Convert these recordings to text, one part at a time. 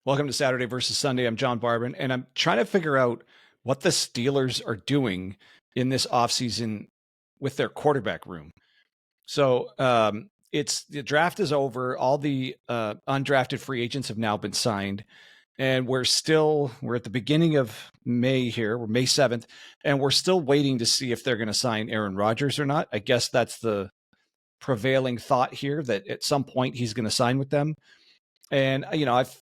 Welcome to Saturday versus Sunday. I'm John Barban, and I'm trying to figure out what the Steelers are doing in this offseason with their quarterback room. So it's the draft is over. All the undrafted free agents have now been signed, and we're at the beginning of May here. We're May 7th, and we're still waiting to see if they're going to sign Aaron Rodgers or not. I guess that's the prevailing thought here, that at some point he's going to sign with them. And, I've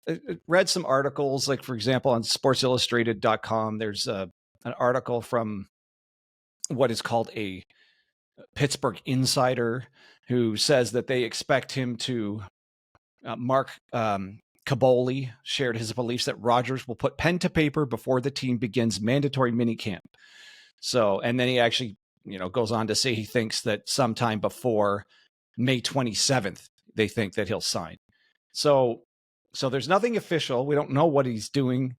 read some articles, like, for example, on sportsillustrated.com, there's an article from what is called a Pittsburgh insider who says that they expect him to, Mark Caboli shared his beliefs that Rodgers will put pen to paper before the team begins mandatory minicamp. So, and then he actually, goes on to say he thinks that sometime before May 27th, they think that he'll sign. So there's nothing official. We don't know what he's doing,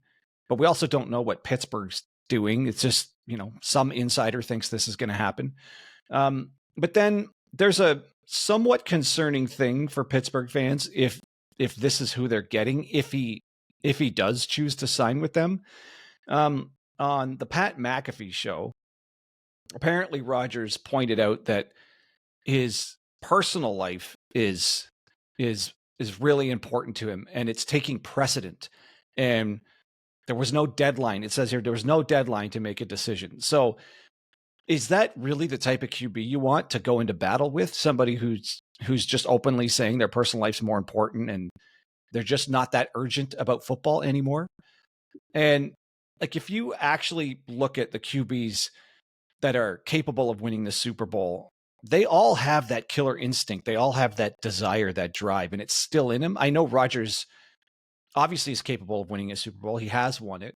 but we also don't know what Pittsburgh's doing. It's just, some insider thinks this is going to happen. But then there's a somewhat concerning thing for Pittsburgh fans if this is who they're getting, if he does choose to sign with them. On the Pat McAfee Show, apparently Rodgers pointed out that his personal life is really important to him, and it's taking precedent. And there was no deadline. It says here there was no deadline to make a decision. So is that really the type of QB you want to go into battle with? Somebody who's just openly saying their personal life's more important and they're just not that urgent about football anymore? And like, if you actually look at the QBs that are capable of winning the Super Bowl, they all have that killer instinct. They all have that desire, that drive, and it's still in him. I know Rodgers obviously is capable of winning a Super Bowl. He has won it,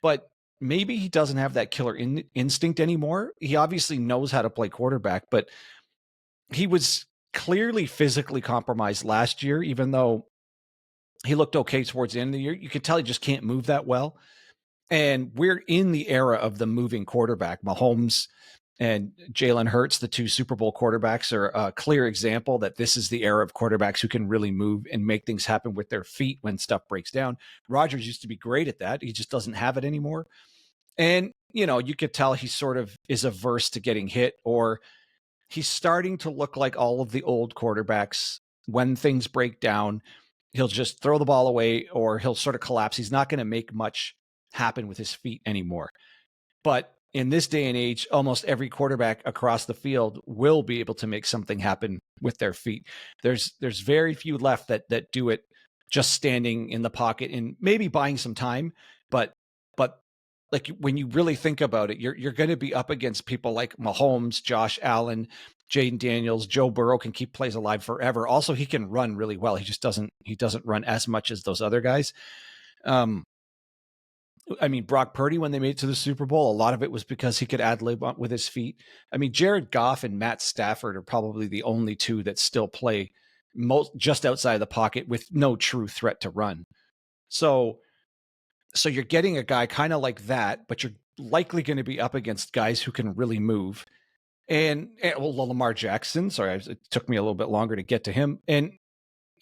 but maybe he doesn't have that killer instinct anymore. He obviously knows how to play quarterback, but he was clearly physically compromised last year, even though he looked okay towards the end of the year. You could tell he just can't move that well. And we're in the era of the moving quarterback. Mahomes and Jalen Hurts, the two Super Bowl quarterbacks, are a clear example that this is the era of quarterbacks who can really move and make things happen with their feet when stuff breaks down. Rodgers used to be great at that. He just doesn't have it anymore. And, you could tell he sort of is averse to getting hit, or he's starting to look like all of the old quarterbacks. When things break down, he'll just throw the ball away, or he'll sort of collapse. He's not going to make much happen with his feet anymore. But in this day and age, almost every quarterback across the field will be able to make something happen with their feet. There's very few left that do it just standing in the pocket and maybe buying some time. But like, when you really think about it, you're going to be up against people like Mahomes, Josh Allen, Jaden Daniels. Joe Burrow can keep plays alive forever. Also, he can run really well. He doesn't run as much as those other guys. I mean, Brock Purdy, when they made it to the Super Bowl, a lot of it was because he could ad-lib with his feet. I mean, Jared Goff and Matt Stafford are probably the only two that still play just outside the pocket with no true threat to run. So you're getting a guy kind of like that, but you're likely going to be up against guys who can really move. And Lamar Jackson, sorry, it took me a little bit longer to get to him. And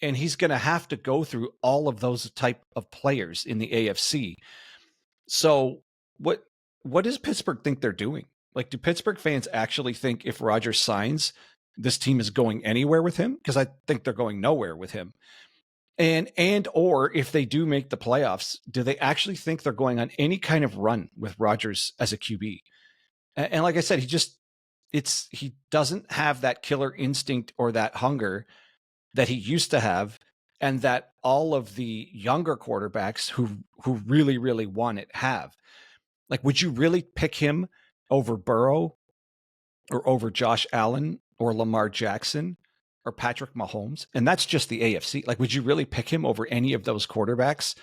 he's going to have to go through all of those type of players in the AFC. So what does Pittsburgh think they're doing? Like, do Pittsburgh fans actually think if Rodgers signs, this team is going anywhere with him? Because I think they're going nowhere with him. Or if they do make the playoffs, do they actually think they're going on any kind of run with Rodgers as a QB? And like I said, he doesn't have that killer instinct or that hunger that he used to have, and that all of the younger quarterbacks who really, really want it have. Like, would you really pick him over Burrow or over Josh Allen or Lamar Jackson or Patrick Mahomes? And that's just the AFC. Like, would you really pick him over any of those quarterbacks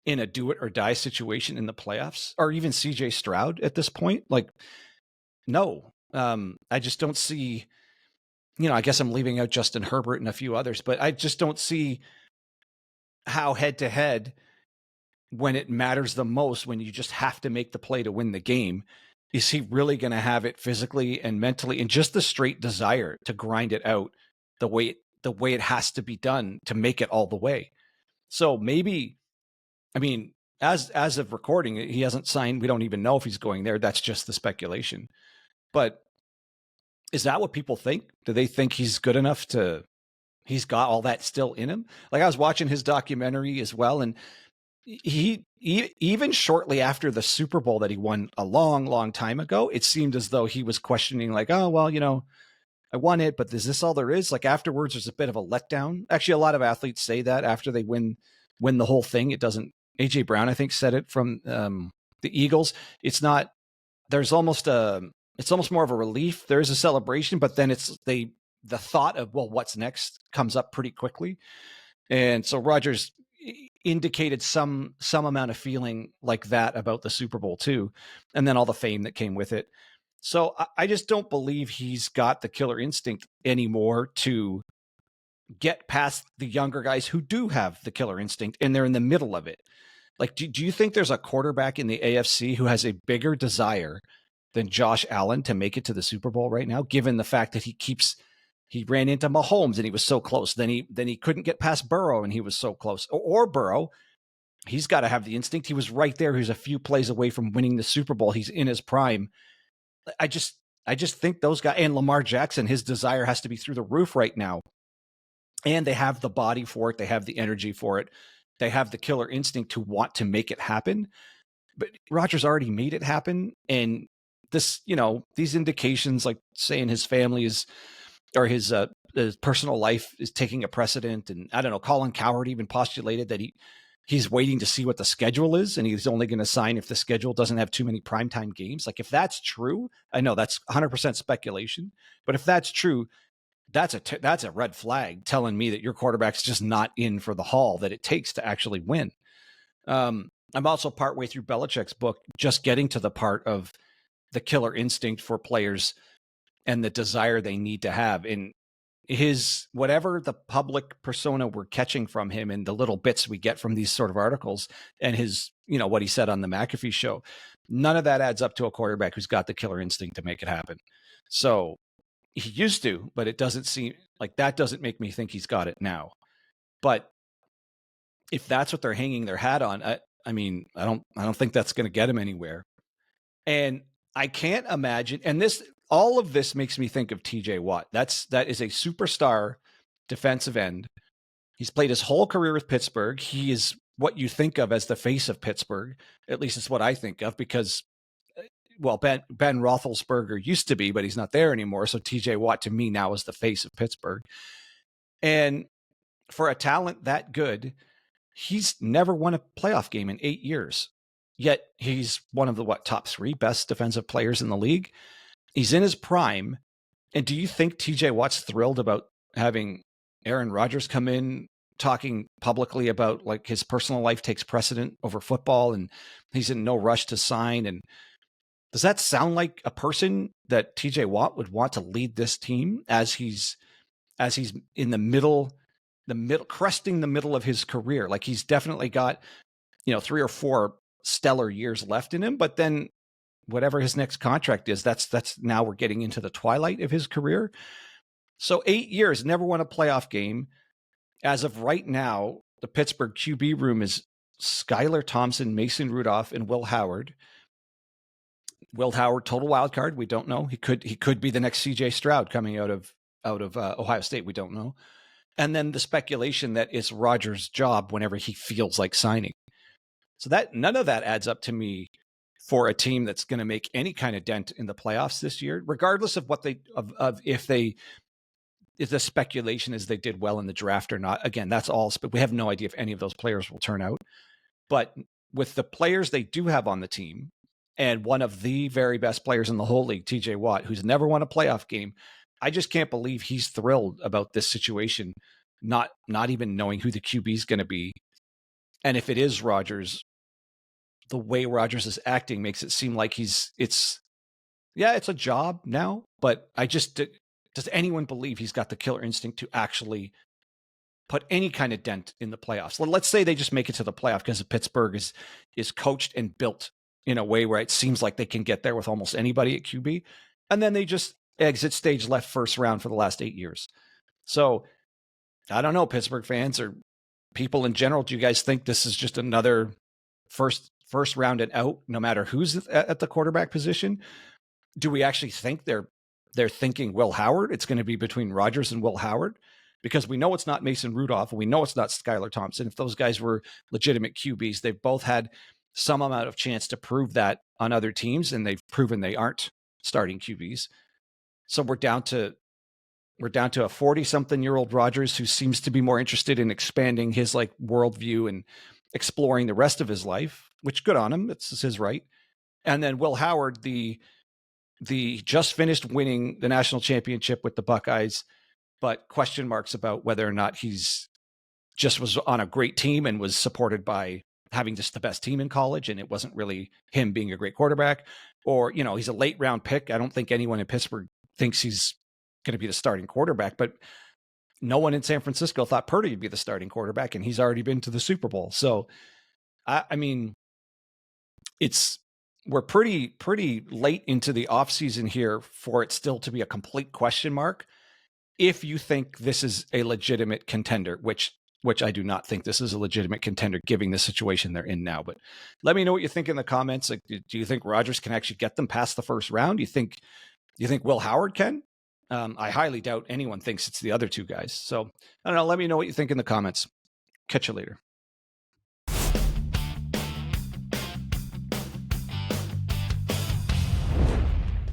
in a do it or die situation in the playoffs, or even CJ Stroud at this point? Like, no. I just don't see, I guess I'm leaving out Justin Herbert and a few others, but I just don't see how head to head, when it matters the most, when you just have to make the play to win the game, is he really going to have it physically and mentally and just the straight desire to grind it out the way it has to be done to make it all the way. So maybe I mean, as of recording, he hasn't signed. We don't even know if he's going there. That's just the speculation. But is that what people think? Do they think he's good enough he's got all that still in him? Like, I was watching his documentary as well, and he even shortly after the Super Bowl that he won a long time ago, it seemed as though he was questioning, like, oh, well, I won it, but is this all there is? Like, afterwards, there's a bit of a letdown. Actually, a lot of athletes say that after they win the whole thing. It doesn't. AJ Brown, I think, said it from the Eagles. It's not. There's almost it's almost more of a relief. There is a celebration, but then the thought of, well, what's next comes up pretty quickly. And so Rodgers indicated some amount of feeling like that about the Super Bowl too, and then all the fame that came with it. So I just don't believe he's got the killer instinct anymore to get past the younger guys who do have the killer instinct, and they're in the middle of it. Like, do you think there's a quarterback in the AFC who has a bigger desire than Josh Allen to make it to the Super Bowl right now, given the fact that he ran into Mahomes and he was so close. Then he couldn't get past Burrow and he was so close. Or Burrow, he's got to have the instinct. He was right there. He was a few plays away from winning the Super Bowl. He's in his prime. I just think those guys, and Lamar Jackson, his desire has to be through the roof right now. And they have the body for it. They have the energy for it. They have the killer instinct to want to make it happen. But Rodgers already made it happen. And this, these indications, like saying his family is, or his personal life is taking a precedent. And I don't know, Colin Cowherd even postulated that he's waiting to see what the schedule is, and he's only going to sign if the schedule doesn't have too many primetime games. Like, if that's true, I know that's 100% speculation, but if that's true, that's a red flag telling me that your quarterback's just not in for the haul that it takes to actually win. I'm also partway through Belichick's book, just getting to the part of the killer instinct for players and the desire they need to have. And his, whatever the public persona we're catching from him and the little bits we get from these sort of articles and his, what he said on the McAfee show, none of that adds up to a quarterback who's got the killer instinct to make it happen. So he used to, but it doesn't seem like that doesn't make me think he's got it now. But if that's what they're hanging their hat on, I mean, I don't think that's going to get him anywhere. And I can't imagine, and all of this makes me think of TJ Watt. That is a superstar defensive end. He's played his whole career with Pittsburgh. He is what you think of as the face of Pittsburgh. At least it's what I think of, because, well, Ben Roethlisberger used to be, but he's not there anymore. So TJ Watt to me now is the face of Pittsburgh. And for a talent that good, he's never won a playoff game in 8 years. Yet he's one of the top 3 best defensive players in the league. He's in his prime. And do you think TJ Watt's thrilled about having Aaron Rodgers come in talking publicly about, like, his personal life takes precedent over football and he's in no rush to sign? And does that sound like a person that TJ Watt would want to lead this team as he's in the middle, cresting the middle of his career? Like, he's definitely got, 3 or 4 stellar years left in him, but then whatever his next contract is, that's now we're getting into the twilight of his career. So 8 years, never won a playoff game. As of right now, the Pittsburgh QB room is Skylar Thompson, Mason Rudolph, and Will Howard. Will Howard, total wild card. We don't know. He could be the next CJ Stroud coming out of Ohio State. We don't know. And then the speculation that it's Rodgers' job whenever he feels like signing. So that none of that adds up to me for a team that's going to make any kind of dent in the playoffs this year, regardless of what if the speculation is they did well in the draft or not. Again, that's all. But we have no idea if any of those players will turn out. But with the players they do have on the team, and one of the very best players in the whole league, TJ Watt, who's never won a playoff game, I just can't believe he's thrilled about this situation, not even knowing who the QB is going to be. And if it is Rodgers, the way Rodgers is acting makes it seem like it's a job now. But does anyone believe he's got the killer instinct to actually put any kind of dent in the playoffs? Let's say they just make it to the playoff because Pittsburgh is coached and built in a way where it seems like they can get there with almost anybody at QB. And then they just exit stage left first round for the last 8 years. So I don't know, Pittsburgh fans or people in general, do you guys think this is just another first round and out, no matter who's at the quarterback position. Do we actually think they're thinking Will Howard? It's going to be between Rodgers and Will Howard, because we know it's not Mason Rudolph and we know it's not Skylar Thompson. If those guys were legitimate QBs, they've both had some amount of chance to prove that on other teams, and they've proven they aren't starting QBs. So we're down to a 40-something-year-old Rodgers who seems to be more interested in expanding his like worldview and exploring the rest of his life, which good on him. It's his right. And then Will Howard, the just finished winning the national championship with the Buckeyes, but question marks about whether or not he's just was on a great team and was supported by having just the best team in college, and it wasn't really him being a great quarterback. Or, you know, he's a late round pick. I don't think anyone in Pittsburgh thinks he's going to be the starting quarterback, but no one in San Francisco thought Purdy would be the starting quarterback, and he's already been to the Super Bowl. So, I mean, we're pretty late into the offseason here for it still to be a complete question mark. If you think this is a legitimate contender, which I do not think this is a legitimate contender given the situation they're in now. But let me know what you think in the comments. Like, do you think Rodgers can actually get them past the first round? Do you think Will Howard can? I highly doubt anyone thinks it's the other two guys. So I don't know. Let me know what you think in the comments. Catch you later.